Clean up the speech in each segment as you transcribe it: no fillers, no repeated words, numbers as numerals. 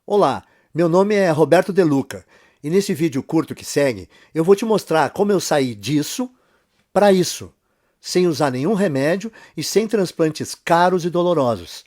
Olá, meu nome é Roberto De Luca e nesse vídeo curto que segue eu vou te mostrar como eu saí disso para isso, sem usar nenhum remédio e sem transplantes caros e dolorosos.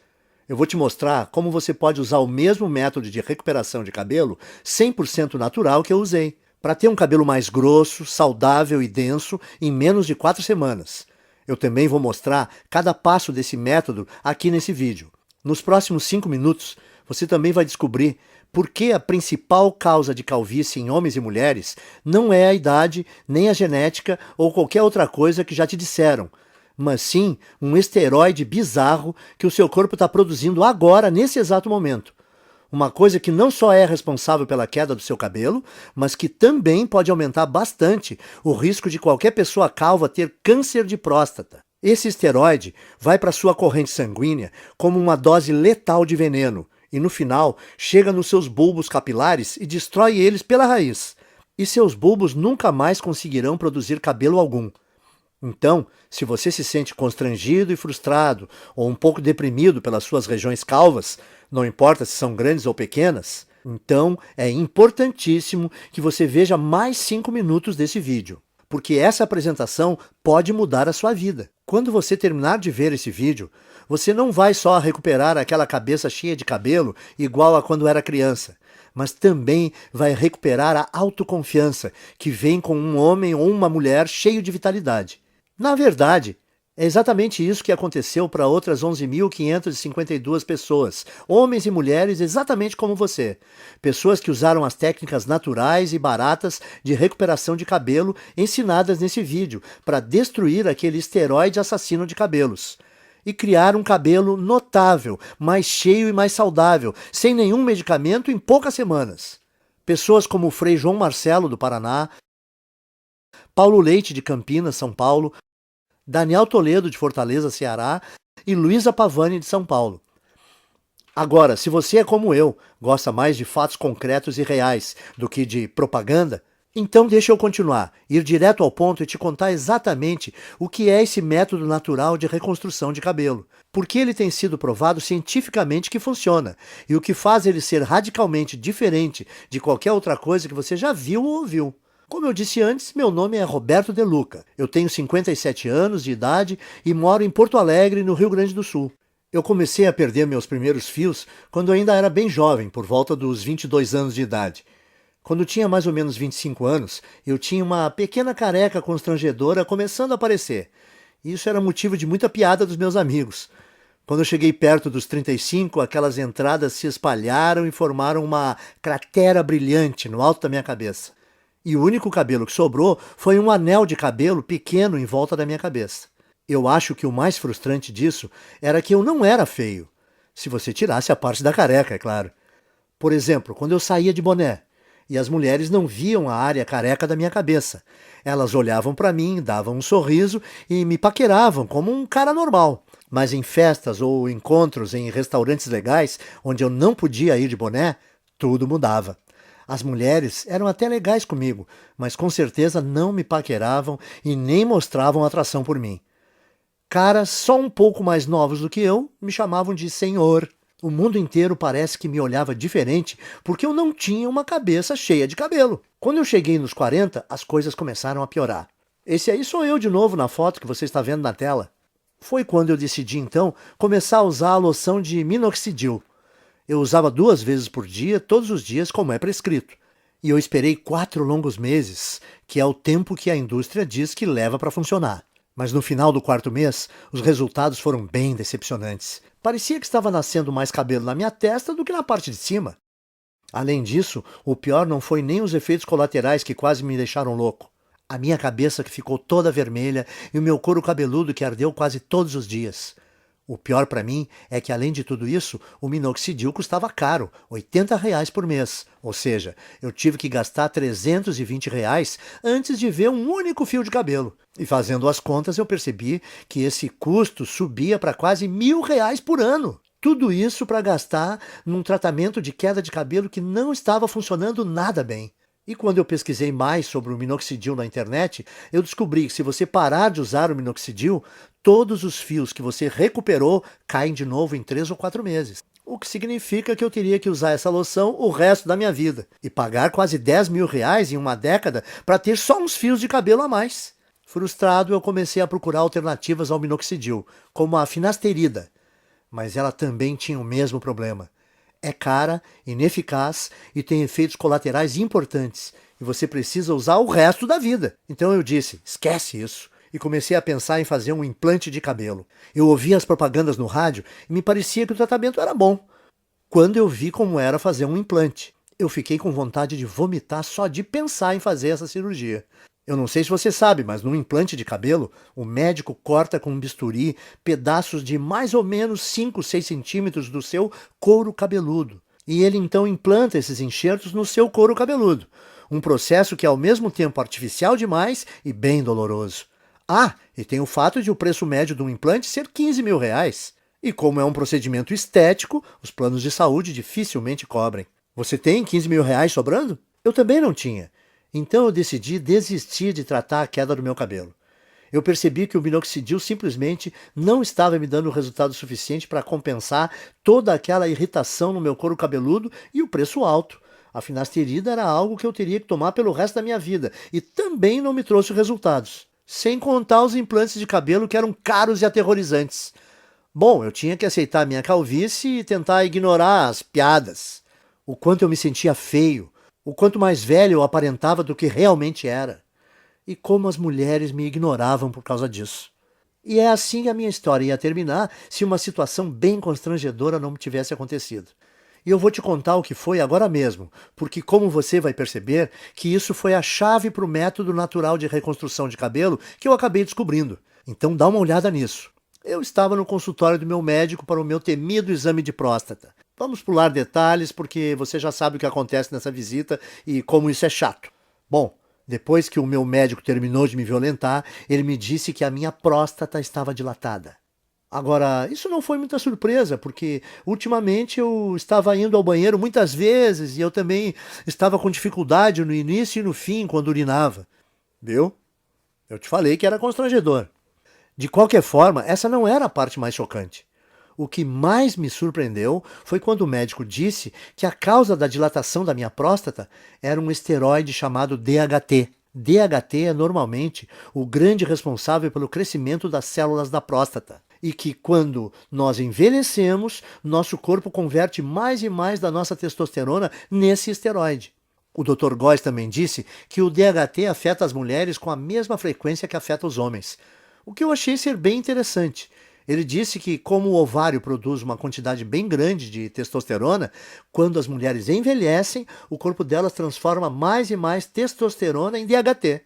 Eu vou te mostrar como você pode usar o mesmo método de recuperação de cabelo 100% natural que eu usei, para ter um cabelo mais grosso, saudável e denso em menos de 4 semanas. Eu também vou mostrar cada passo desse método aqui nesse vídeo. Nos próximos 5 minutos, você também vai descobrir por que a principal causa de calvície em homens e mulheres não é a idade, nem a genética ou qualquer outra coisa que já te disseram, mas sim um esteroide bizarro que o seu corpo está produzindo agora, nesse exato momento. Uma coisa que não só é responsável pela queda do seu cabelo, mas que também pode aumentar bastante o risco de qualquer pessoa calva ter câncer de próstata. Esse esteroide vai para sua corrente sanguínea como uma dose letal de veneno e no final chega nos seus bulbos capilares e destrói eles pela raiz. E seus bulbos nunca mais conseguirão produzir cabelo algum. Então, se você se sente constrangido e frustrado ou um pouco deprimido pelas suas regiões calvas, não importa se são grandes ou pequenas, então é importantíssimo que você veja mais 5 minutos desse vídeo, porque essa apresentação pode mudar a sua vida. Quando você terminar de ver esse vídeo, você não vai só recuperar aquela cabeça cheia de cabelo igual a quando era criança, mas também vai recuperar a autoconfiança que vem com um homem ou uma mulher cheio de vitalidade. Na verdade, é exatamente isso que aconteceu para outras 11.552 pessoas, homens e mulheres exatamente como você. Pessoas que usaram as técnicas naturais e baratas de recuperação de cabelo ensinadas nesse vídeo para destruir aquele esteroide assassino de cabelos. E criar um cabelo notável, mais cheio e mais saudável, sem nenhum medicamento em poucas semanas. Pessoas como o Frei João Marcelo, do Paraná, Paulo Leite, de Campinas, São Paulo, Daniel Toledo, de Fortaleza, Ceará, e Luísa Pavani, de São Paulo. Agora, se você é como eu, gosta mais de fatos concretos e reais do que de propaganda, então deixa eu continuar, ir direto ao ponto e te contar exatamente o que é esse método natural de reconstrução de cabelo, porque ele tem sido provado cientificamente que funciona, e o que faz ele ser radicalmente diferente de qualquer outra coisa que você já viu ou ouviu. Como eu disse antes, meu nome é Roberto De Luca. Eu tenho 57 anos de idade e moro em Porto Alegre, no Rio Grande do Sul. Eu comecei a perder meus primeiros fios quando ainda era bem jovem, por volta dos 22 anos de idade. Quando tinha mais ou menos 25 anos, eu tinha uma pequena careca constrangedora começando a aparecer. Isso era motivo de muita piada dos meus amigos. Quando eu cheguei perto dos 35, aquelas entradas se espalharam e formaram uma cratera brilhante no alto da minha cabeça. E o único cabelo que sobrou foi um anel de cabelo pequeno em volta da minha cabeça. Eu acho que o mais frustrante disso era que eu não era feio. Se você tirasse a parte da careca, é claro. Por exemplo, quando eu saía de boné, e as mulheres não viam a área careca da minha cabeça. Elas olhavam para mim, davam um sorriso e me paqueravam como um cara normal. Mas em festas ou encontros em restaurantes legais, onde eu não podia ir de boné, tudo mudava. As mulheres eram até legais comigo, mas com certeza não me paqueravam e nem mostravam atração por mim. Caras só um pouco mais novos do que eu me chamavam de senhor. O mundo inteiro parece que me olhava diferente porque eu não tinha uma cabeça cheia de cabelo. Quando eu cheguei nos 40, as coisas começaram a piorar. Esse aí sou eu de novo na foto que você está vendo na tela. Foi quando eu decidi então começar a usar a loção de minoxidil. Eu usava 2 vezes por dia, todos os dias, como é prescrito. E eu esperei 4 longos meses, que é o tempo que a indústria diz que leva para funcionar. Mas no final do 4º mês, os resultados foram bem decepcionantes. Parecia que estava nascendo mais cabelo na minha testa do que na parte de cima. Além disso, o pior não foi nem os efeitos colaterais que quase me deixaram louco. A minha cabeça que ficou toda vermelha e o meu couro cabeludo que ardeu quase todos os dias. O pior para mim é que, além de tudo isso, o minoxidil custava caro, R$ 80 por mês. Ou seja, eu tive que gastar R$ 320 antes de ver um único fio de cabelo. E fazendo as contas, eu percebi que esse custo subia para quase R$ 1.000 por ano. Tudo isso para gastar num tratamento de queda de cabelo que não estava funcionando nada bem. E quando eu pesquisei mais sobre o minoxidil na internet, eu descobri que se você parar de usar o minoxidil, todos os fios que você recuperou caem de novo em 3 ou 4 meses. o que significa que eu teria que usar essa loção o resto da minha vida e pagar quase 10 mil reais em uma década para ter só uns fios de cabelo a mais. Frustrado, eu comecei a procurar alternativas ao minoxidil, como a finasterida, mas ela também tinha o mesmo problema. É cara, ineficaz e tem efeitos colaterais importantes, e você precisa usar o resto da vida. Então eu disse, esquece isso, e comecei a pensar em fazer um implante de cabelo. Eu ouvia as propagandas no rádio e me parecia que o tratamento era bom. Quando eu vi como era fazer um implante, eu fiquei com vontade de vomitar só de pensar em fazer essa cirurgia. Eu não sei se você sabe, mas num implante de cabelo, o médico corta com um bisturi pedaços de mais ou menos 5, 6 centímetros do seu couro cabeludo. E ele então implanta esses enxertos no seu couro cabeludo. Um processo que é ao mesmo tempo artificial demais e bem doloroso. Ah, e tem o fato de o preço médio de um implante ser 15 mil reais. E como é um procedimento estético, os planos de saúde dificilmente cobrem. Você tem 15 mil reais sobrando? Eu também não tinha. Então eu decidi desistir de tratar a queda do meu cabelo. Eu percebi que o minoxidil simplesmente não estava me dando resultado suficiente para compensar toda aquela irritação no meu couro cabeludo e o preço alto. A finasterida era algo que eu teria que tomar pelo resto da minha vida e também não me trouxe resultados. Sem contar os implantes de cabelo que eram caros e aterrorizantes. Bom, eu tinha que aceitar a minha calvície e tentar ignorar as piadas. O quanto eu me sentia feio. O quanto mais velho eu aparentava do que realmente era. E como as mulheres me ignoravam por causa disso. E é assim que a minha história ia terminar se uma situação bem constrangedora não tivesse acontecido. E eu vou te contar o que foi agora mesmo, porque como você vai perceber, que isso foi a chave para o método natural de reconstrução de cabelo que eu acabei descobrindo. Então dá uma olhada nisso. Eu estava no consultório do meu médico para o meu temido exame de próstata. Vamos pular detalhes, porque você já sabe o que acontece nessa visita e como isso é chato. Bom, depois que o meu médico terminou de me violentar, ele me disse que a minha próstata estava dilatada. Agora, isso não foi muita surpresa, porque ultimamente eu estava indo ao banheiro muitas vezes e eu também estava com dificuldade no início e no fim quando urinava. Viu? Eu te falei que era constrangedor. De qualquer forma, essa não era a parte mais chocante. O que mais me surpreendeu foi quando o médico disse que a causa da dilatação da minha próstata era um esteroide chamado DHT. DHT é normalmente o grande responsável pelo crescimento das células da próstata. E que quando nós envelhecemos, nosso corpo converte mais e mais da nossa testosterona nesse esteroide. O Dr. Góes também disse que o DHT afeta as mulheres com a mesma frequência que afeta os homens. O que eu achei ser bem interessante. Ele disse que, como o ovário produz uma quantidade bem grande de testosterona, quando as mulheres envelhecem, o corpo delas transforma mais e mais testosterona em DHT.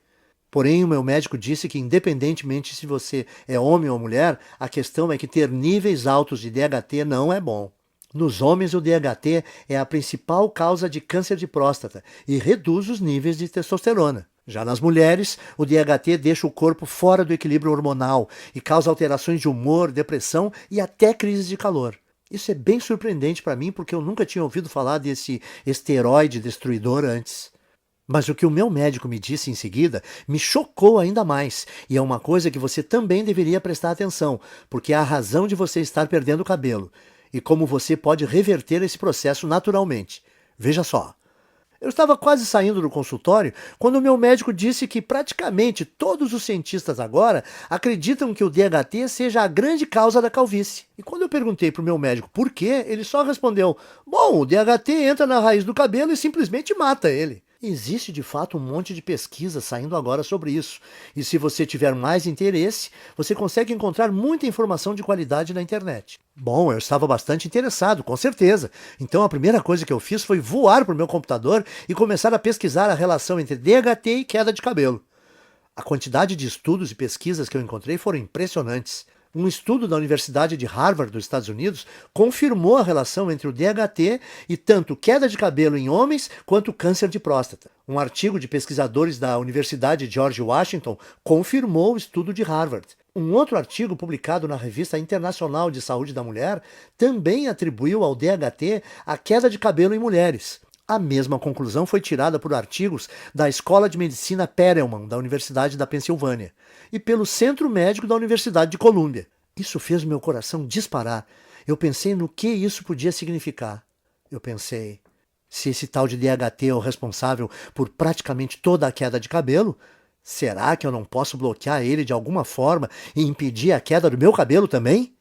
Porém, o meu médico disse que, independentemente se você é homem ou mulher, a questão é que ter níveis altos de DHT não é bom. Nos homens, o DHT é a principal causa de câncer de próstata e reduz os níveis de testosterona. Já nas mulheres, o DHT deixa o corpo fora do equilíbrio hormonal e causa alterações de humor, depressão e até crises de calor. Isso é bem surpreendente para mim porque eu nunca tinha ouvido falar desse esteroide destruidor antes. Mas o que o meu médico me disse em seguida me chocou ainda mais, e é uma coisa que você também deveria prestar atenção, porque é a razão de você estar perdendo o cabelo, e como você pode reverter esse processo naturalmente. Veja só. Eu estava quase saindo do consultório quando o meu médico disse que praticamente todos os cientistas agora acreditam que o DHT seja a grande causa da calvície. E quando eu perguntei para o meu médico por quê, ele só respondeu: bom, o DHT entra na raiz do cabelo e simplesmente mata ele. Existe de fato um monte de pesquisa saindo agora sobre isso. E se você tiver mais interesse, você consegue encontrar muita informação de qualidade na internet. Bom, eu estava bastante interessado, com certeza. Então a primeira coisa que eu fiz foi voar para o meu computador e começar a pesquisar a relação entre DHT e queda de cabelo. A quantidade de estudos e pesquisas que eu encontrei foram impressionantes. Um estudo da Universidade de Harvard, dos Estados Unidos, confirmou a relação entre o DHT e tanto queda de cabelo em homens quanto câncer de próstata. Um artigo de pesquisadores da Universidade George Washington confirmou o estudo de Harvard. Um outro artigo publicado na Revista Internacional de Saúde da Mulher também atribuiu ao DHT a queda de cabelo em mulheres. A mesma conclusão foi tirada por artigos da Escola de Medicina Perelman, da Universidade da Pensilvânia, e pelo Centro Médico da Universidade de Colômbia. Isso fez meu coração disparar. eu pensei no que isso podia significar. Eu pensei, se esse tal de DHT é o responsável por praticamente toda a queda de cabelo, será que eu não posso bloquear ele de alguma forma e impedir a queda do meu cabelo também?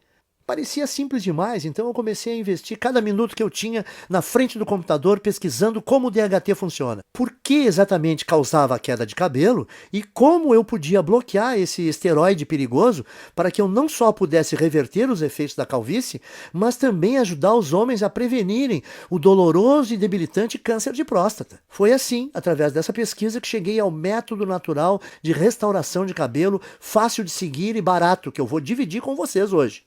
Parecia simples demais, então eu comecei a investir cada minuto que eu tinha na frente do computador pesquisando como o DHT funciona. Por que exatamente causava a queda de cabelo e como eu podia bloquear esse esteroide perigoso para que eu não só pudesse reverter os efeitos da calvície, mas também ajudar os homens a prevenirem o doloroso e debilitante câncer de próstata. Foi assim, através dessa pesquisa, que cheguei ao método natural de restauração de cabelo, fácil de seguir e barato, que eu vou dividir com vocês hoje.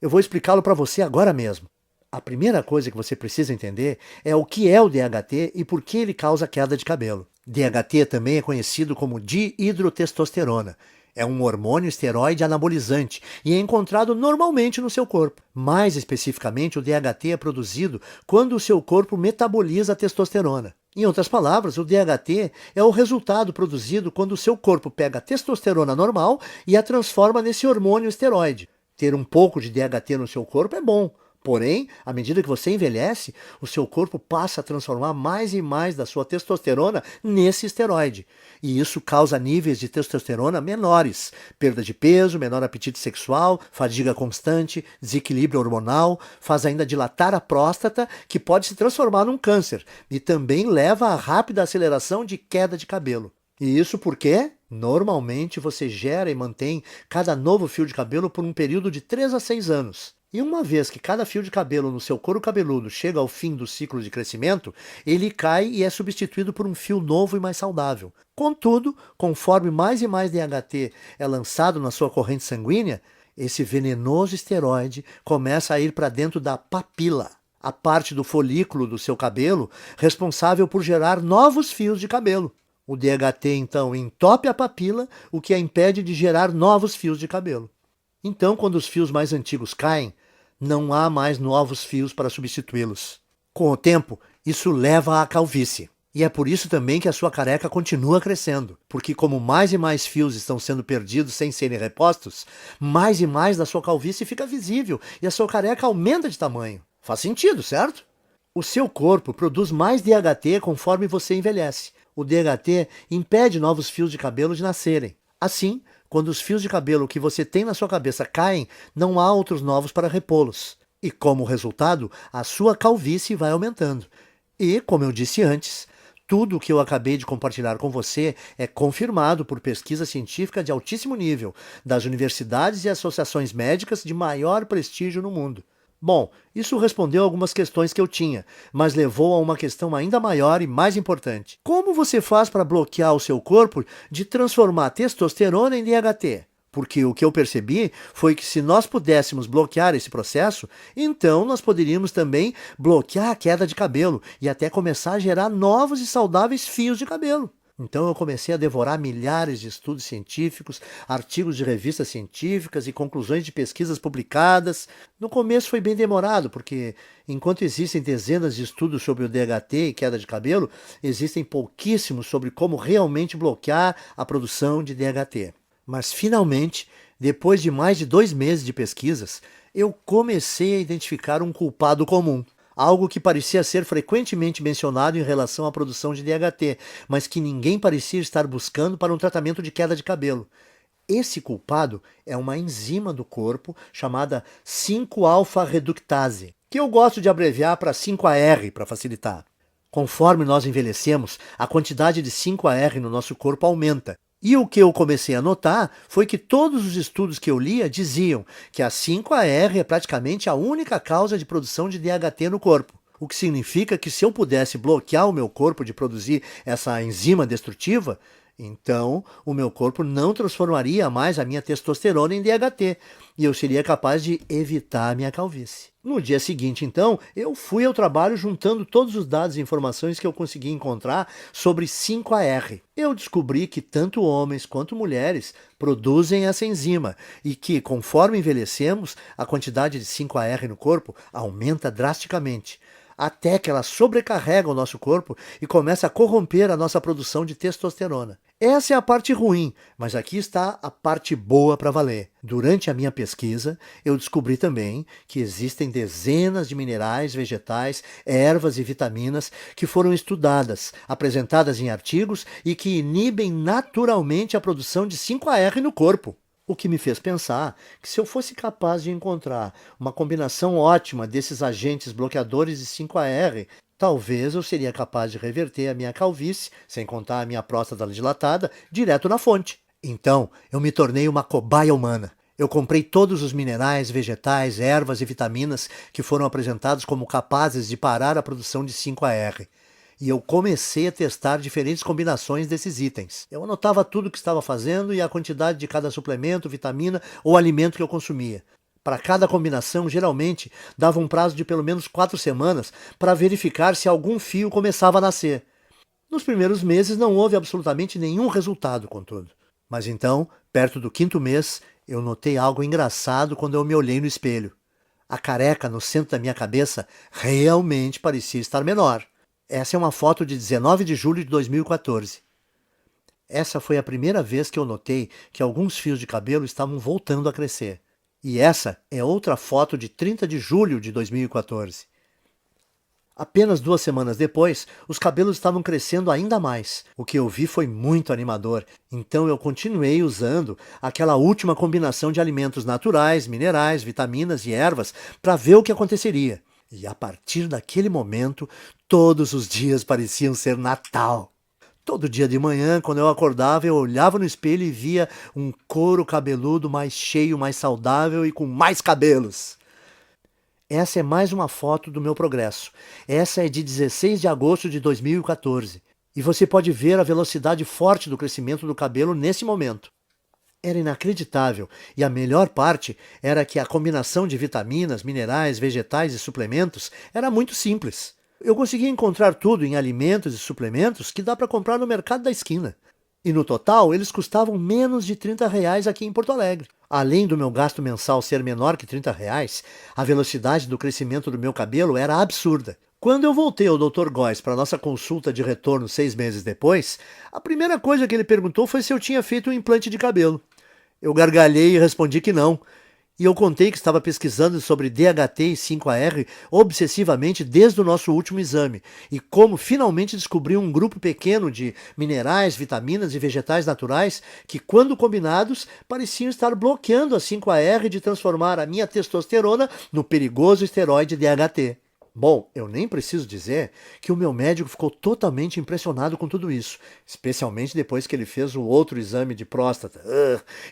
Eu vou explicá-lo para você agora mesmo. A primeira coisa que você precisa entender é o que é o DHT e por que ele causa queda de cabelo. DHT também é conhecido como dihidrotestosterona. É um hormônio esteroide anabolizante e é encontrado normalmente no seu corpo. Mais especificamente, o DHT é produzido quando o seu corpo metaboliza a testosterona. Em outras palavras, o DHT é o resultado produzido quando o seu corpo pega a testosterona normal e a transforma nesse hormônio esteroide. Ter um pouco de DHT no seu corpo é bom, porém, à medida que você envelhece, o seu corpo passa a transformar mais e mais da sua testosterona nesse esteroide. E isso causa níveis de testosterona menores, perda de peso, menor apetite sexual, fadiga constante, desequilíbrio hormonal, faz ainda dilatar a próstata, que pode se transformar num câncer, e também leva a rápida aceleração de queda de cabelo. E isso porque, normalmente, você gera e mantém cada novo fio de cabelo por um período de 3 a 6 anos. E uma vez que cada fio de cabelo no seu couro cabeludo chega ao fim do ciclo de crescimento, ele cai e é substituído por um fio novo e mais saudável. Contudo, conforme mais e mais DHT é lançado na sua corrente sanguínea, esse venenoso esteroide começa a ir para dentro da papila, a parte do folículo do seu cabelo responsável por gerar novos fios de cabelo. O DHT, então, entope a papila, o que a impede de gerar novos fios de cabelo. Então, quando os fios mais antigos caem, não há mais novos fios para substituí-los. Com o tempo, isso leva à calvície. E é por isso também que a sua careca continua crescendo, porque como mais e mais fios estão sendo perdidos sem serem repostos, mais e mais da sua calvície fica visível e a sua careca aumenta de tamanho. Faz sentido, certo? O seu corpo produz mais DHT conforme você envelhece. O DHT impede novos fios de cabelo de nascerem. Assim, quando os fios de cabelo que você tem na sua cabeça caem, não há outros novos para repô-los. E como resultado, a sua calvície vai aumentando. E, como eu disse antes, tudo o que eu acabei de compartilhar com você é confirmado por pesquisa científica de altíssimo nível, das universidades e associações médicas de maior prestígio no mundo. Bom, isso respondeu algumas questões que eu tinha, mas levou a uma questão ainda maior e mais importante. Como você faz para bloquear o seu corpo de transformar testosterona em DHT? Porque o que eu percebi foi que se nós pudéssemos bloquear esse processo, então nós poderíamos também bloquear a queda de cabelo e até começar a gerar novos e saudáveis fios de cabelo. Então eu comecei a devorar milhares de estudos científicos, artigos de revistas científicas e conclusões de pesquisas publicadas. No começo foi bem demorado, porque enquanto existem dezenas de estudos sobre o DHT e queda de cabelo, existem pouquíssimos sobre como realmente bloquear a produção de DHT. Mas finalmente, depois de mais de 2 meses de pesquisas, eu comecei a identificar um culpado comum. Algo que parecia ser frequentemente mencionado em relação à produção de DHT, mas que ninguém parecia estar buscando para um tratamento de queda de cabelo. Esse culpado é uma enzima do corpo chamada 5-alfa-reductase, que eu gosto de abreviar para 5-AR para facilitar. Conforme nós envelhecemos, a quantidade de 5-AR no nosso corpo aumenta. E o que eu comecei a notar foi que todos os estudos que eu lia diziam que a 5-AR é praticamente a única causa de produção de DHT no corpo. O que significa que se eu pudesse bloquear o meu corpo de produzir essa enzima destrutiva, então o meu corpo não transformaria mais a minha testosterona em DHT e eu seria capaz de evitar a minha calvície. No dia seguinte, então, eu fui ao trabalho juntando todos os dados e informações que eu consegui encontrar sobre 5-AR. Eu descobri que tanto homens quanto mulheres produzem essa enzima e que, conforme envelhecemos, a quantidade de 5-AR no corpo aumenta drasticamente, até que ela sobrecarrega o nosso corpo e começa a corromper a nossa produção de testosterona. Essa é a parte ruim, mas aqui está a parte boa para valer. Durante a minha pesquisa, eu descobri também que existem dezenas de minerais, vegetais, ervas e vitaminas que foram estudadas, apresentadas em artigos e que inibem naturalmente a produção de 5-AR no corpo. O que me fez pensar que se eu fosse capaz de encontrar uma combinação ótima desses agentes bloqueadores de 5-AR, talvez eu seria capaz de reverter a minha calvície, sem contar a minha próstata dilatada, direto na fonte. Então, eu me tornei uma cobaia humana. Eu comprei todos os minerais, vegetais, ervas e vitaminas que foram apresentados como capazes de parar a produção de 5-AR. E eu comecei a testar diferentes combinações desses itens. Eu anotava tudo o que estava fazendo e a quantidade de cada suplemento, vitamina ou alimento que eu consumia. Para cada combinação, geralmente, dava um prazo de pelo menos 4 semanas para verificar se algum fio começava a nascer. Nos primeiros meses não houve absolutamente nenhum resultado, contudo. Mas então, perto do 5º mês, eu notei algo engraçado quando eu me olhei no espelho. A careca no centro da minha cabeça realmente parecia estar menor. Essa é uma foto de 19 de julho de 2014. Essa foi a primeira vez que eu notei que alguns fios de cabelo estavam voltando a crescer. E essa é outra foto de 30 de julho de 2014. Apenas 2 semanas depois, os cabelos estavam crescendo ainda mais. O que eu vi foi muito animador, então eu continuei usando aquela última combinação de alimentos naturais, minerais, vitaminas e ervas para ver o que aconteceria. E a partir daquele momento, todos os dias pareciam ser Natal. Todo dia de manhã, quando eu acordava, eu olhava no espelho e via um couro cabeludo mais cheio, mais saudável e com mais cabelos. Essa é mais uma foto do meu progresso. Essa é de 16 de agosto de 2014. E você pode ver a velocidade forte do crescimento do cabelo nesse momento. Era inacreditável, e a melhor parte era que a combinação de vitaminas, minerais, vegetais e suplementos era muito simples. Eu conseguia encontrar tudo em alimentos e suplementos que dá para comprar no mercado da esquina. E no total, eles custavam menos de R$ 30 aqui em Porto Alegre. Além do meu gasto mensal ser menor que R$ 30, a velocidade do crescimento do meu cabelo era absurda. Quando eu voltei ao Dr. Góes para nossa consulta de retorno 6 meses depois, a primeira coisa que ele perguntou foi se eu tinha feito um implante de cabelo. Eu gargalhei e respondi que não. E eu contei que estava pesquisando sobre DHT e 5-AR obsessivamente desde o nosso último exame, e como finalmente descobri um grupo pequeno de minerais, vitaminas e vegetais naturais que, quando combinados, pareciam estar bloqueando a 5-AR de transformar a minha testosterona no perigoso esteroide DHT. Bom, eu nem preciso dizer que o meu médico ficou totalmente impressionado com tudo isso, especialmente depois que ele fez o outro exame de próstata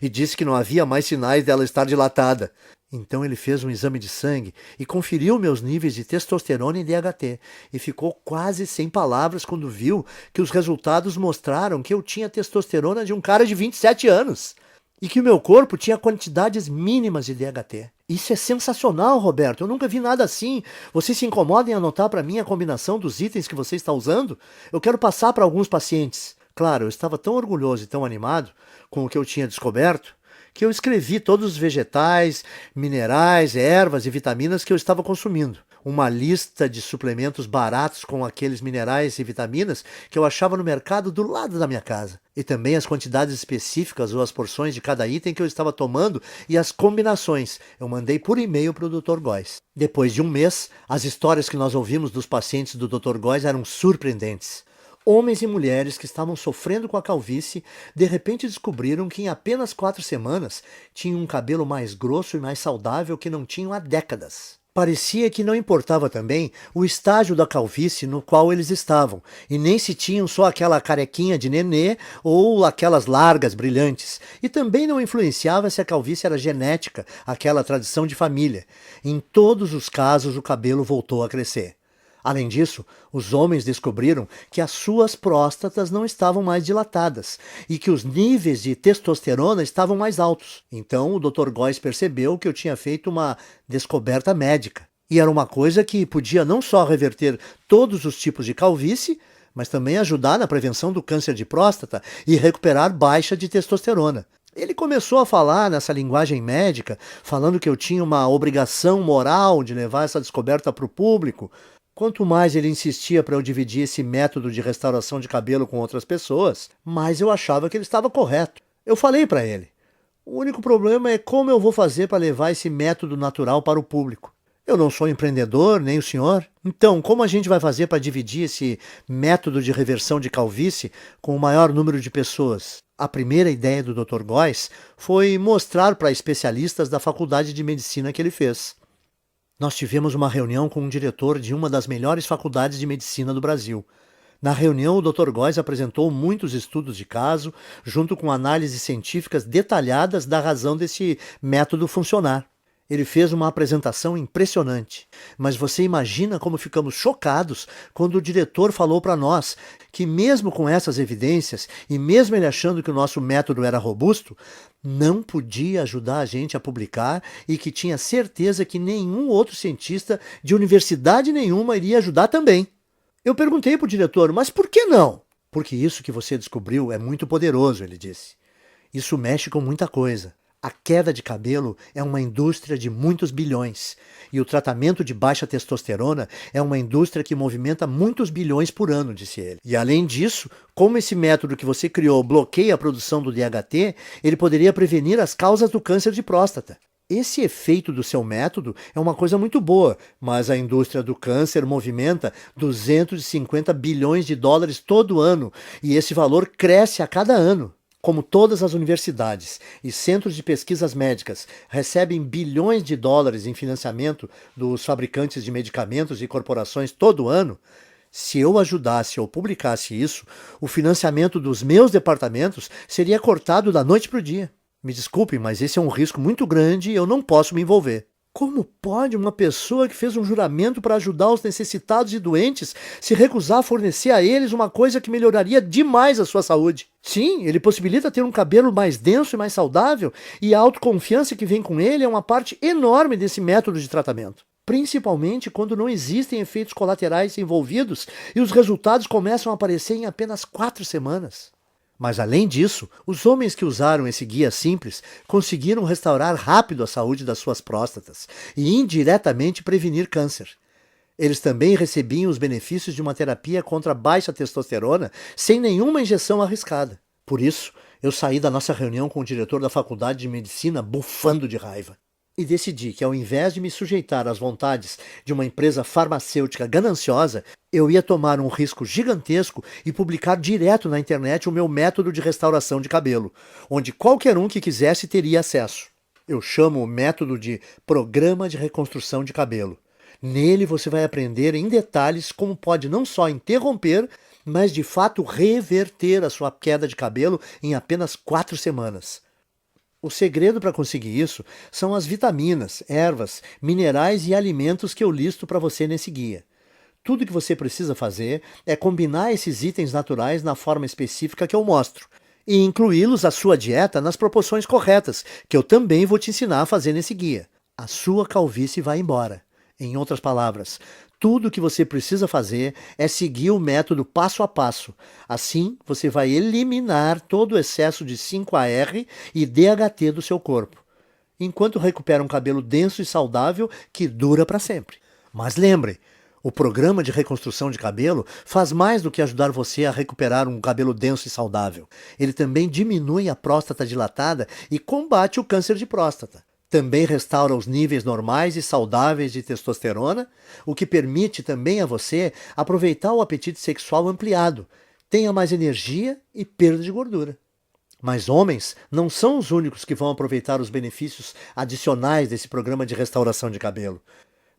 e disse que não havia mais sinais dela estar dilatada. Então ele fez um exame de sangue e conferiu meus níveis de testosterona e DHT e ficou quase sem palavras quando viu que os resultados mostraram que eu tinha testosterona de um cara de 27 anos. E que o meu corpo tinha quantidades mínimas de DHT. Isso é sensacional, Roberto. Eu nunca vi nada assim. Você se incomoda em anotar para mim a combinação dos itens que você está usando? Eu quero passar para alguns pacientes. Claro, eu estava tão orgulhoso e tão animado com o que eu tinha descoberto que eu escrevi todos os vegetais, minerais, ervas e vitaminas que eu estava consumindo. Uma lista de suplementos baratos com aqueles minerais e vitaminas que eu achava no mercado do lado da minha casa. E também as quantidades específicas ou as porções de cada item que eu estava tomando e as combinações. Eu mandei por e-mail para o Dr. Góes. Depois de um mês, as histórias que nós ouvimos dos pacientes do Dr. Góes eram surpreendentes. Homens e mulheres que estavam sofrendo com a calvície, de repente descobriram que em apenas 4 semanas tinham um cabelo mais grosso e mais saudável que não tinham há décadas. Parecia que não importava também o estágio da calvície no qual eles estavam, e nem se tinham só aquela carequinha de nenê ou aquelas largas brilhantes, e também não influenciava se a calvície era genética, aquela tradição de família. Em todos os casos o cabelo voltou a crescer. Além disso, os homens descobriram que as suas próstatas não estavam mais dilatadas e que os níveis de testosterona estavam mais altos. Então o Dr. Góes percebeu que eu tinha feito uma descoberta médica. E era uma coisa que podia não só reverter todos os tipos de calvície, mas também ajudar na prevenção do câncer de próstata e recuperar baixa de testosterona. Ele começou a falar nessa linguagem médica, falando que eu tinha uma obrigação moral de levar essa descoberta para o público. Quanto mais ele insistia para eu dividir esse método de restauração de cabelo com outras pessoas, mais eu achava que ele estava correto. Eu falei para ele: o único problema é como eu vou fazer para levar esse método natural para o público. Eu não sou empreendedor, nem o senhor. Então, como a gente vai fazer para dividir esse método de reversão de calvície com o maior número de pessoas? A primeira ideia do Dr. Góes foi mostrar para especialistas da faculdade de medicina que ele fez. Nós tivemos uma reunião com um diretor de uma das melhores faculdades de medicina do Brasil. Na reunião, o Dr. Góes apresentou muitos estudos de caso, junto com análises científicas detalhadas da razão desse método funcionar. Ele fez uma apresentação impressionante, mas você imagina como ficamos chocados quando o diretor falou para nós que mesmo com essas evidências e mesmo ele achando que o nosso método era robusto, não podia ajudar a gente a publicar e que tinha certeza que nenhum outro cientista de universidade nenhuma iria ajudar também. Eu perguntei para o diretor, mas por que não? Porque isso que você descobriu é muito poderoso, ele disse. Isso mexe com muita coisa. A queda de cabelo é uma indústria de muitos bilhões e o tratamento de baixa testosterona é uma indústria que movimenta muitos bilhões por ano, disse ele. E além disso, como esse método que você criou bloqueia a produção do DHT, ele poderia prevenir as causas do câncer de próstata. Esse efeito do seu método é uma coisa muito boa, mas a indústria do câncer movimenta 250 bilhões de dólares todo ano e esse valor cresce a cada ano. Como todas as universidades e centros de pesquisas médicas recebem bilhões de dólares em financiamento dos fabricantes de medicamentos e corporações todo ano, se eu ajudasse ou publicasse isso, o financiamento dos meus departamentos seria cortado da noite para o dia. Me desculpe, mas esse é um risco muito grande e eu não posso me envolver. Como pode uma pessoa que fez um juramento para ajudar os necessitados e doentes se recusar a fornecer a eles uma coisa que melhoraria demais a sua saúde? Sim, ele possibilita ter um cabelo mais denso e mais saudável, e a autoconfiança que vem com ele é uma parte enorme desse método de tratamento. Principalmente quando não existem efeitos colaterais envolvidos e os resultados começam a aparecer em apenas 4 semanas. Mas além disso, os homens que usaram esse guia simples conseguiram restaurar rápido a saúde das suas próstatas e indiretamente prevenir câncer. Eles também recebiam os benefícios de uma terapia contra a baixa testosterona sem nenhuma injeção arriscada. Por isso, eu saí da nossa reunião com o diretor da faculdade de medicina bufando de raiva. E decidi que, ao invés de me sujeitar às vontades de uma empresa farmacêutica gananciosa, eu ia tomar um risco gigantesco e publicar direto na internet o meu método de restauração de cabelo, onde qualquer um que quisesse teria acesso. Eu chamo o método de Programa de Reconstrução de Cabelo. Nele você vai aprender em detalhes como pode não só interromper, mas de fato reverter a sua queda de cabelo em apenas 4 semanas. O segredo para conseguir isso são as vitaminas, ervas, minerais e alimentos que eu listo para você nesse guia. Tudo que você precisa fazer é combinar esses itens naturais na forma específica que eu mostro e incluí-los à sua dieta nas proporções corretas, que eu também vou te ensinar a fazer nesse guia. A sua calvície vai embora. Em outras palavras, tudo o que você precisa fazer é seguir o método passo a passo. Assim, você vai eliminar todo o excesso de 5-AR e DHT do seu corpo, enquanto recupera um cabelo denso e saudável que dura para sempre. Mas lembre, o programa de reconstrução de cabelo faz mais do que ajudar você a recuperar um cabelo denso e saudável. Ele também diminui a próstata dilatada e combate o câncer de próstata. Também restaura os níveis normais e saudáveis de testosterona, o que permite também a você aproveitar o apetite sexual ampliado, tenha mais energia e perda de gordura. Mas homens não são os únicos que vão aproveitar os benefícios adicionais desse programa de restauração de cabelo.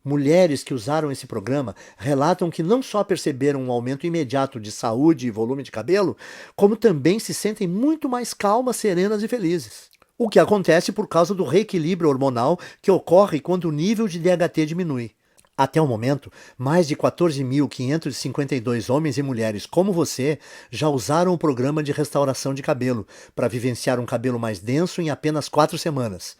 Mulheres que usaram esse programa relatam que não só perceberam um aumento imediato de saúde e volume de cabelo, como também se sentem muito mais calmas, serenas e felizes. O que acontece por causa do reequilíbrio hormonal que ocorre quando o nível de DHT diminui. Até o momento, mais de 14.552 homens e mulheres como você já usaram o programa de restauração de cabelo para vivenciar um cabelo mais denso em apenas 4 semanas.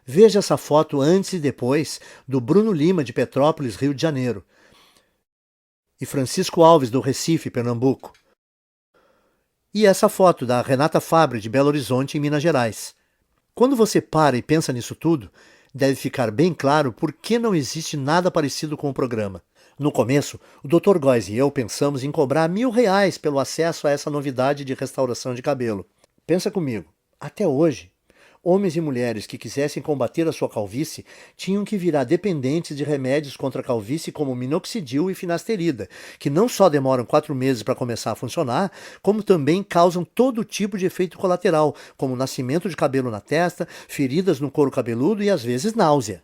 Veja essa foto antes e depois do Bruno Lima, de Petrópolis, Rio de Janeiro, e Francisco Alves, do Recife, Pernambuco. E essa foto da Renata Fabre, de Belo Horizonte, em Minas Gerais. Quando você para e pensa nisso tudo, deve ficar bem claro por que não existe nada parecido com o programa. No começo, o Dr. Góes e eu pensamos em cobrar R$ 1.000 pelo acesso a essa novidade de restauração de cabelo. Pensa comigo, até hoje, homens e mulheres que quisessem combater a sua calvície tinham que virar dependentes de remédios contra a calvície como minoxidil e finasterida, que não só demoram 4 meses para começar a funcionar, como também causam todo tipo de efeito colateral, como nascimento de cabelo na testa, feridas no couro cabeludo e às vezes náusea.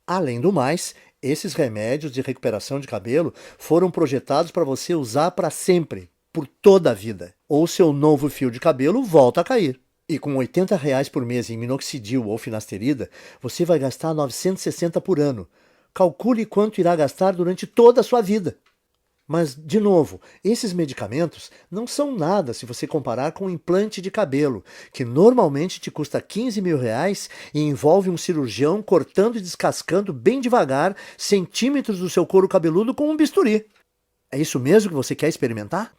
Além do mais, esses remédios de recuperação de cabelo foram projetados para você usar para sempre, por toda a vida. Ou seu novo fio de cabelo volta a cair. E com R$ 80 por mês em minoxidil ou finasterida, você vai gastar 960 por ano. Calcule quanto irá gastar durante toda a sua vida. Mas, de novo, esses medicamentos não são nada se você comparar com um implante de cabelo, que normalmente te custa R$ 15.000 e envolve um cirurgião cortando e descascando bem devagar centímetros do seu couro cabeludo com um bisturi. É isso mesmo que você quer experimentar?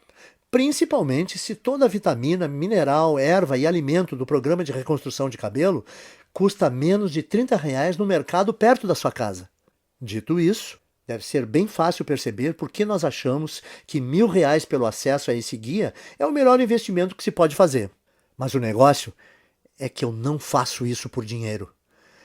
Principalmente se toda a vitamina, mineral, erva e alimento do programa de reconstrução de cabelo custa menos de R$ 30 no mercado perto da sua casa. Dito isso, deve ser bem fácil perceber por que nós achamos que R$ 1.000 pelo acesso a esse guia é o melhor investimento que se pode fazer. Mas o negócio é que eu não faço isso por dinheiro.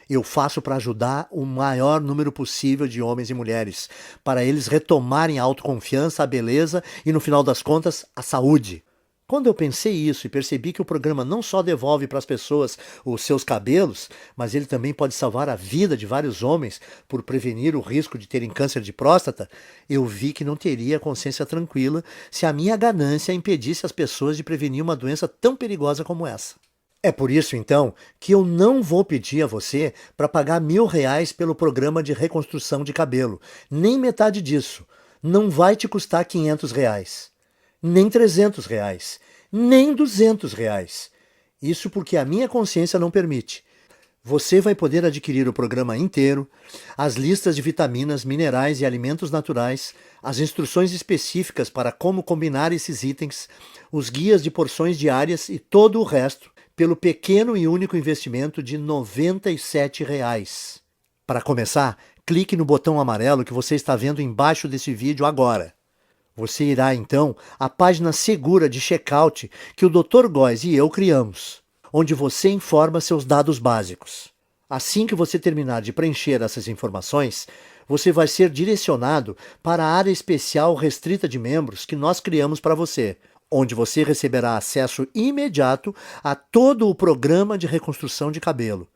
Eu faço para ajudar o maior número possível de homens e mulheres, para eles retomarem a autoconfiança, a beleza e, no final das contas, a saúde. Quando eu pensei isso e percebi que o programa não só devolve para as pessoas os seus cabelos, mas ele também pode salvar a vida de vários homens por prevenir o risco de terem câncer de próstata, eu vi que não teria consciência tranquila se a minha ganância impedisse as pessoas de prevenir uma doença tão perigosa como essa. É por isso, então, que eu não vou pedir a você para pagar R$ 1.000 pelo programa de reconstrução de cabelo. Nem metade disso. Não vai te custar R$ 500. Nem R$ 300. Nem R$ 200. Isso porque a minha consciência não permite. Você vai poder adquirir o programa inteiro, as listas de vitaminas, minerais e alimentos naturais, as instruções específicas para como combinar esses itens, os guias de porções diárias e todo o resto, pelo pequeno e único investimento de R$ 97. Para começar, clique no botão amarelo que você está vendo embaixo desse vídeo agora. Você irá, então, à página segura de checkout que o Dr. Góes e eu criamos, onde você informa seus dados básicos. Assim que você terminar de preencher essas informações, você vai ser direcionado para a área especial restrita de membros que nós criamos para você, onde você receberá acesso imediato a todo o programa de reconstrução de cabelo.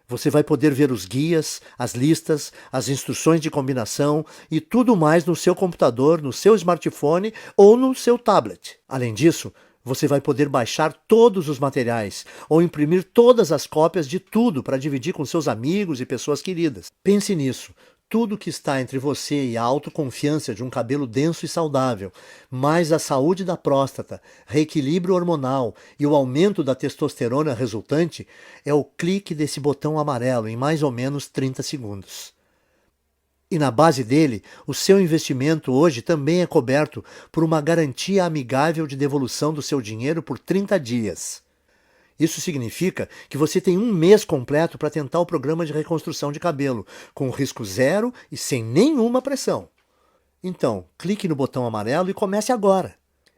Você vai poder ver os guias, as listas, as instruções de combinação e tudo mais no seu computador, no seu smartphone ou no seu tablet. Além disso, você vai poder baixar todos os materiais ou imprimir todas as cópias de tudo para dividir com seus amigos e pessoas queridas. Pense nisso. Tudo que está entre você e a autoconfiança de um cabelo denso e saudável, mais a saúde da próstata, reequilíbrio hormonal e o aumento da testosterona resultante, é o clique desse botão amarelo em mais ou menos 30 segundos. E na base dele, o seu investimento hoje também é coberto por uma garantia amigável de devolução do seu dinheiro por 30 dias. Isso significa que você tem um mês completo para tentar o programa de reconstrução de cabelo, com risco zero e sem nenhuma pressão. Então, clique no botão amarelo e comece agora.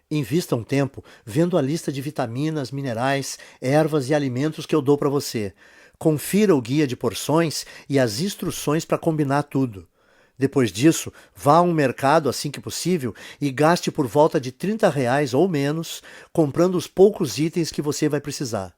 Invista um tempo vendo a lista de vitaminas, minerais, ervas e alimentos que eu dou para você. Confira o guia de porções e as instruções para combinar tudo. Depois disso, vá a um mercado assim que possível e gaste por volta de R$ 30 ou menos, comprando os poucos itens que você vai precisar.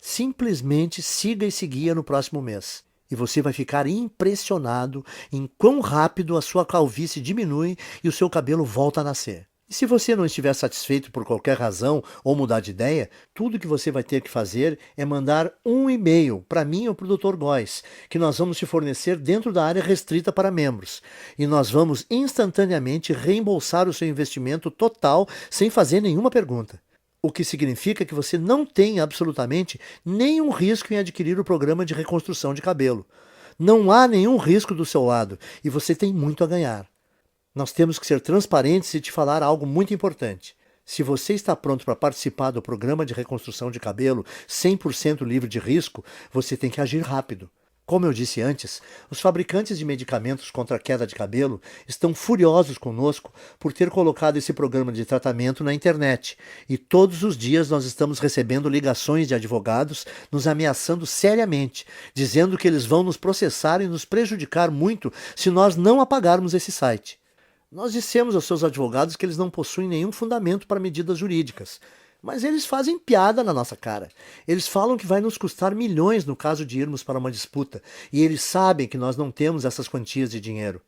Simplesmente siga esse guia no próximo mês e você vai ficar impressionado em quão rápido a sua calvície diminui e o seu cabelo volta a nascer. E se você não estiver satisfeito por qualquer razão ou mudar de ideia, tudo que você vai ter que fazer é mandar um e-mail para mim ou para o Dr. Góes, que nós vamos te fornecer dentro da área restrita para membros. E nós vamos instantaneamente reembolsar o seu investimento total sem fazer nenhuma pergunta. O que significa que você não tem absolutamente nenhum risco em adquirir o programa de reconstrução de cabelo. Não há nenhum risco do seu lado e você tem muito a ganhar. Nós temos que ser transparentes e te falar algo muito importante. Se você está pronto para participar do programa de reconstrução de cabelo 100% livre de risco, você tem que agir rápido. Como eu disse antes, os fabricantes de medicamentos contra a queda de cabelo estão furiosos conosco por ter colocado esse programa de tratamento na internet, e todos os dias nós estamos recebendo ligações de advogados nos ameaçando seriamente, dizendo que eles vão nos processar e nos prejudicar muito se nós não apagarmos esse site. Nós dissemos aos seus advogados que eles não possuem nenhum fundamento para medidas jurídicas, mas eles fazem piada na nossa cara. Eles falam que vai nos custar milhões no caso de irmos para uma disputa, e eles sabem que nós não temos essas quantias de dinheiro.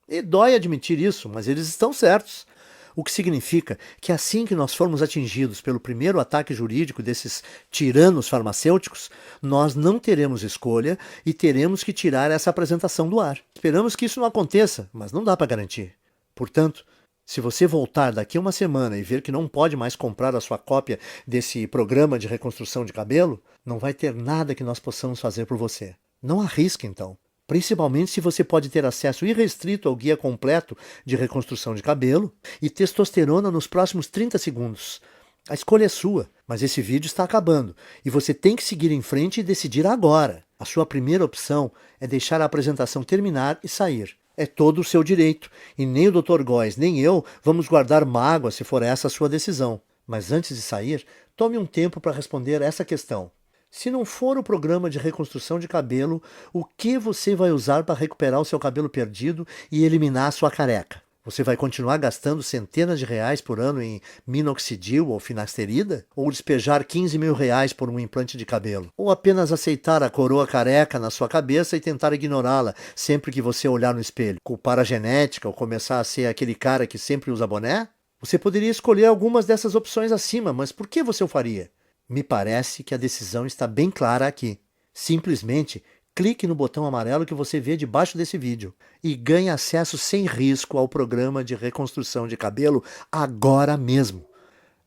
E dói admitir isso, mas eles estão certos. O que significa que assim que nós formos atingidos pelo primeiro ataque jurídico desses tiranos farmacêuticos, nós não teremos escolha e teremos que tirar essa apresentação do ar. Esperamos que isso não aconteça, mas não dá para garantir. Portanto, se você voltar daqui a uma semana e ver que não pode mais comprar a sua cópia desse programa de reconstrução de cabelo, não vai ter nada que nós possamos fazer por você. Não arrisque, então. Principalmente se você pode ter acesso irrestrito ao guia completo de reconstrução de cabelo e testosterona nos próximos 30 segundos. A escolha é sua, mas esse vídeo está acabando e você tem que seguir em frente e decidir agora. A sua primeira opção é deixar a apresentação terminar e sair. É todo o seu direito, e nem o Dr. Góes nem eu vamos guardar mágoa se for essa a sua decisão. Mas antes de sair, tome um tempo para responder essa questão. Se não for o programa de reconstrução de cabelo, o que você vai usar para recuperar o seu cabelo perdido e eliminar a sua careca? Você vai continuar gastando centenas de reais por ano em minoxidil ou finasterida? Ou despejar 15 mil reais por um implante de cabelo? Ou apenas aceitar a coroa careca na sua cabeça e tentar ignorá-la sempre que você olhar no espelho? Culpar a genética ou começar a ser aquele cara que sempre usa boné? Você poderia escolher algumas dessas opções acima, mas por que você o faria? Me parece que a decisão está bem clara aqui. Simplesmente clique no botão amarelo que você vê debaixo desse vídeo e ganhe acesso sem risco ao programa de reconstrução de cabelo agora mesmo.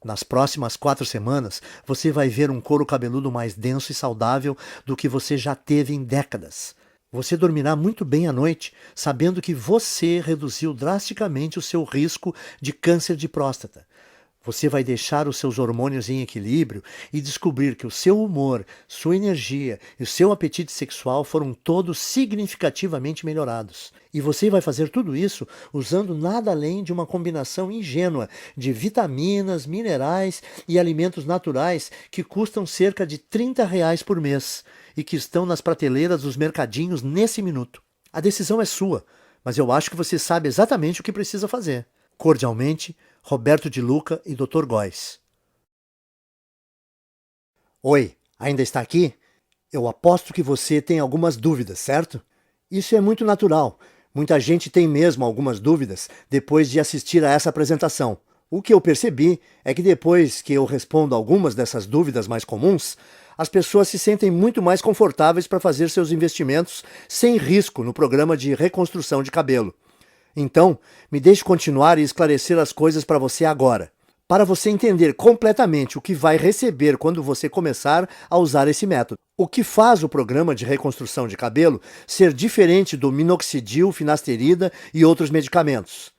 Nas próximas 4 semanas, você vai ver um couro cabeludo mais denso e saudável do que você já teve em décadas. Você dormirá muito bem à noite, sabendo que você reduziu drasticamente o seu risco de câncer de próstata. Você vai deixar os seus hormônios em equilíbrio e descobrir que o seu humor, sua energia e o seu apetite sexual foram todos significativamente melhorados. E você vai fazer tudo isso usando nada além de uma combinação ingênua de vitaminas, minerais e alimentos naturais que custam cerca de R$ 30 por mês e que estão nas prateleiras dos mercadinhos nesse minuto. A decisão é sua, mas eu acho que você sabe exatamente o que precisa fazer. Cordialmente, Roberto de Luca e Dr. Góes. Oi, ainda está aqui? Eu aposto que você tem algumas dúvidas, certo? Isso é muito natural. Muita gente tem mesmo algumas dúvidas depois de assistir a essa apresentação. O que eu percebi é que depois que eu respondo algumas dessas dúvidas mais comuns, as pessoas se sentem muito mais confortáveis para fazer seus investimentos sem risco no programa de reconstrução de cabelo. Então, me deixe continuar e esclarecer as coisas para você agora, para você entender completamente o que vai receber quando você começar a usar esse método. O que faz o programa de reconstrução de cabelo ser diferente do minoxidil, finasterida e outros medicamentos?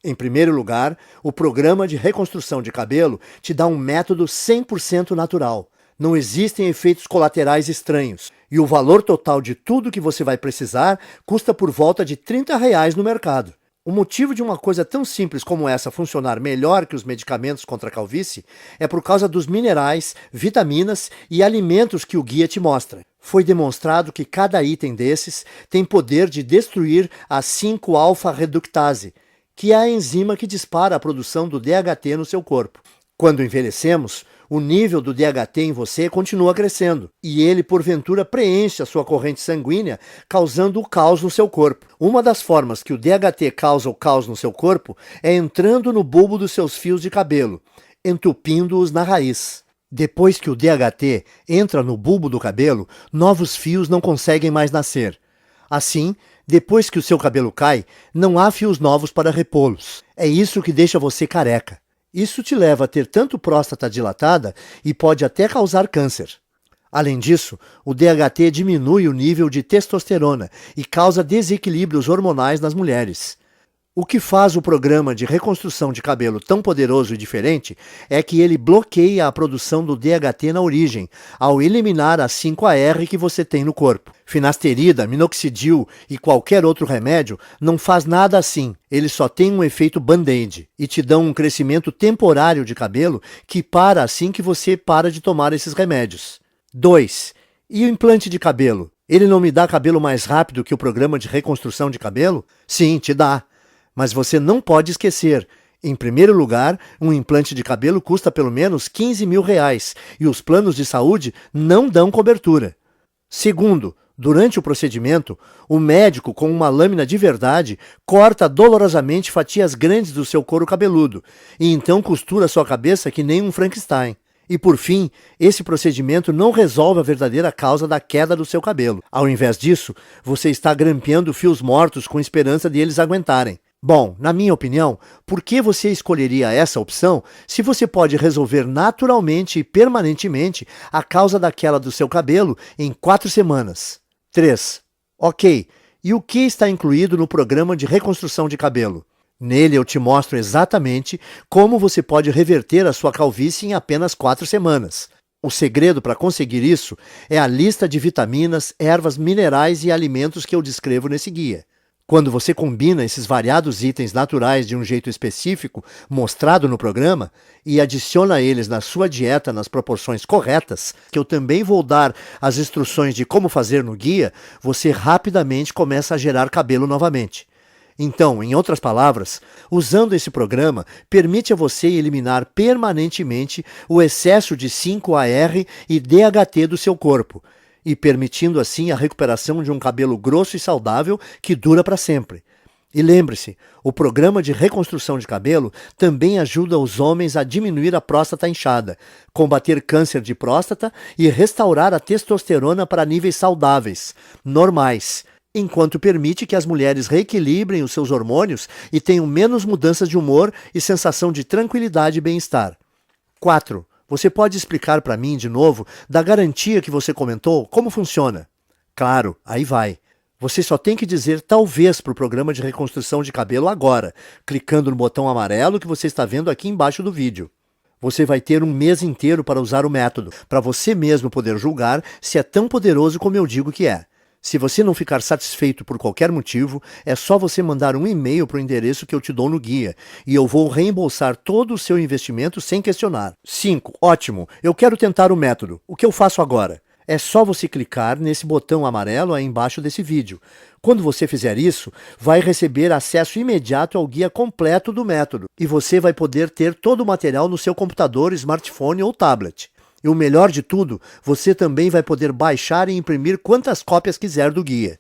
Em primeiro lugar, o programa de reconstrução de cabelo te dá um método 100% natural. Não existem efeitos colaterais estranhos. E o valor total de tudo que você vai precisar custa por volta de R$ 30 no mercado. O motivo de uma coisa tão simples como essa funcionar melhor que os medicamentos contra a calvície é por causa dos minerais, vitaminas e alimentos que o guia te mostra. Foi demonstrado que cada item desses tem poder de destruir a 5-alfa-reductase, que é a enzima que dispara a produção do DHT no seu corpo. Quando envelhecemos, o nível do DHT em você continua crescendo, e ele, porventura, preenche a sua corrente sanguínea, causando o caos no seu corpo. Uma das formas que o DHT causa o caos no seu corpo é entrando no bulbo dos seus fios de cabelo, entupindo-os na raiz. Depois que o DHT entra no bulbo do cabelo, novos fios não conseguem mais nascer. Assim, depois que o seu cabelo cai, não há fios novos para repô-los. É isso que deixa você careca. Isso te leva a ter tanto próstata dilatada e pode até causar câncer. Além disso, o DHT diminui o nível de testosterona e causa desequilíbrios hormonais nas mulheres. O que faz o programa de reconstrução de cabelo tão poderoso e diferente é que ele bloqueia a produção do DHT na origem, ao eliminar a 5-AR que você tem no corpo. Finasterida, minoxidil e qualquer outro remédio não faz nada assim. Eles só têm um efeito band-aid e te dão um crescimento temporário de cabelo que para assim que você para de tomar esses remédios. 2. E o implante de cabelo? Ele não me dá cabelo mais rápido que o programa de reconstrução de cabelo? Sim, te dá. Mas você não pode esquecer, em primeiro lugar, um implante de cabelo custa pelo menos R$15 mil e os planos de saúde não dão cobertura. Segundo, durante o procedimento, o médico com uma lâmina de verdade corta dolorosamente fatias grandes do seu couro cabeludo e então costura sua cabeça que nem um Frankenstein. E por fim, esse procedimento não resolve a verdadeira causa da queda do seu cabelo. Ao invés disso, você está grampeando fios mortos com esperança de eles aguentarem. Bom, na minha opinião, por que você escolheria essa opção se você pode resolver naturalmente e permanentemente a causa da queda do seu cabelo em 4 semanas? 3. Ok, e o que está incluído no programa de reconstrução de cabelo? Nele eu te mostro exatamente como você pode reverter a sua calvície em apenas 4 semanas. O segredo para conseguir isso é a lista de vitaminas, ervas, minerais e alimentos que eu descrevo nesse guia. Quando você combina esses variados itens naturais de um jeito específico, mostrado no programa, e adiciona eles na sua dieta nas proporções corretas, que eu também vou dar as instruções de como fazer no guia, você rapidamente começa a gerar cabelo novamente. Então, em outras palavras, usando esse programa, permite a você eliminar permanentemente o excesso de 5-AR e DHT do seu corpo, e permitindo assim a recuperação de um cabelo grosso e saudável que dura para sempre. E lembre-se, o programa de reconstrução de cabelo também ajuda os homens a diminuir a próstata inchada, combater câncer de próstata e restaurar a testosterona para níveis saudáveis, normais, enquanto permite que as mulheres reequilibrem os seus hormônios e tenham menos mudanças de humor e sensação de tranquilidade e bem-estar. 4. Você pode explicar para mim, de novo, da garantia que você comentou, como funciona? Claro, aí vai. Você só tem que dizer talvez para o programa de reconstrução de cabelo agora, clicando no botão amarelo que você está vendo aqui embaixo do vídeo. Você vai ter um mês inteiro para usar o método, para você mesmo poder julgar se é tão poderoso como eu digo que é. Se você não ficar satisfeito por qualquer motivo, é só você mandar um e-mail para o endereço que eu te dou no guia, e eu vou reembolsar todo o seu investimento sem questionar. 5. Ótimo, eu quero tentar o método. O que eu faço agora? É só você clicar nesse botão amarelo aí embaixo desse vídeo. Quando você fizer isso, vai receber acesso imediato ao guia completo do método, e você vai poder ter todo o material no seu computador, smartphone ou tablet. E o melhor de tudo, você também vai poder baixar e imprimir quantas cópias quiser do guia.